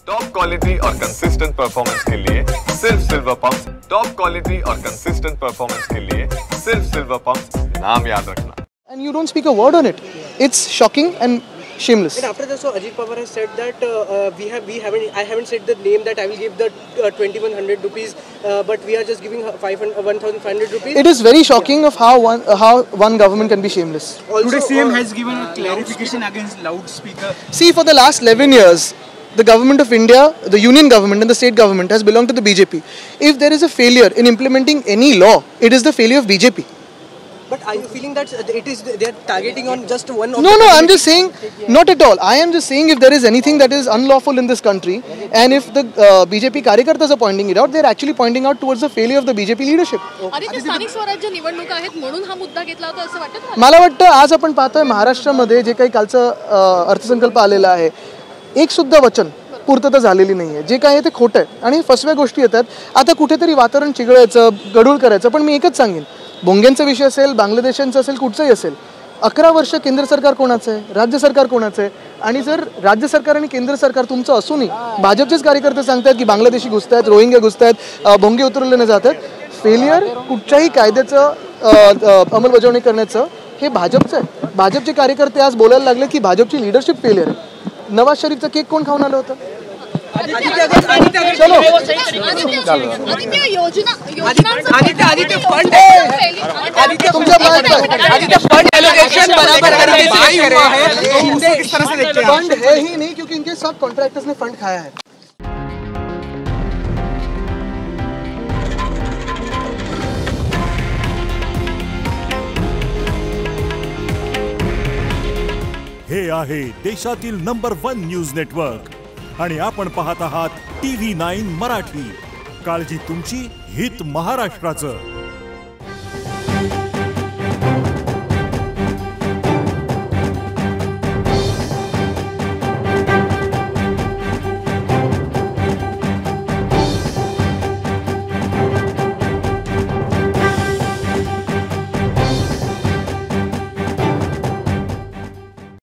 Top quality और consistent performance के लिए सिर्फ सिल्वर पंप्स। टॉप क्वालिटी और कंसिस्टेंट परफॉर्मेंस के लिए सिर्फ सिल्वर पंप्स, नाम याद रखना। And you don't speak a word on it. It's shocking and shameless. And after that, so Ajit Pawar has said that I haven't said the name that I will give the 2100 rupees, but we are just giving 1500 rupees. It is very shocking of how one government can be shameless. Also, Today CM has given a clarification against loudspeaker. See, for the last 11 years, the government of India, the union government and the state government has belonged to the BJP. If there is a failure in implementing any law, it is the failure of BJP. But are you feeling that they are targeting on just one? No, I'm just saying, not at all. I am just saying if there is anything that is unlawful in this country, and if the BJP कार्यकर्त्यास are pointing it out, they are actually pointing out towards the failure of the BJP leadership. Aditya, स्थानिक स्वराज्य निवडणुका आहेत म्हणून हा मुद्दा घेतला होता असं वाटतं तुम्हाला? मला वाटतं आज आपण पाहतोय महाराष्ट्रामध्ये जे काही कालचं अर्थसंकल्प आलेला आहे, एक सुद्धा वचन पूर्तता झालेली नाही आहे. जे काय आहे ते खोटं आहे आणि फसव्या गोष्टी येतात. आता कुठेतरी वातावरण चिघळायचं, गढूळ करायचं. पण मी एकच सांगेन, भोंग्यांचा विषय असेल, बांगलादेशांचा असेल, कुठचंही असेल, 11 वर्ष केंद्र सरकार कोणाचं आहे, राज्य सरकार कोणाचं आहे? आणि जर राज्य सरकार आणि केंद्र सरकार तुमचं असूनही भाजपचेच कार्यकर्ते सांगतात की बांगलादेशी घुसतायत, रोहिंग्या घुसतायत, भोंगे उतरवले जातात, फेलियर कुठच्याही कायद्याचं अंमलबजावणी करण्याचं हे भाजपचं आहे. भाजपचे कार्यकर्ते आज बोलायला लागले की भाजपची लीडरशिप फेलियर आहे. नवाज शरीफचा केक कोण खाऊन आलं होतं? फंड है ही नहीं क्योंकि इनके सब कॉन्ट्रैक्टर्स ने फंड खाया है. हे आहे देशातील नंबर 1 न्यूज नेटवर्क आणि आपण पाहत आहात TV9 मराठी. काळजी तुमची, हित महाराष्ट्राचं.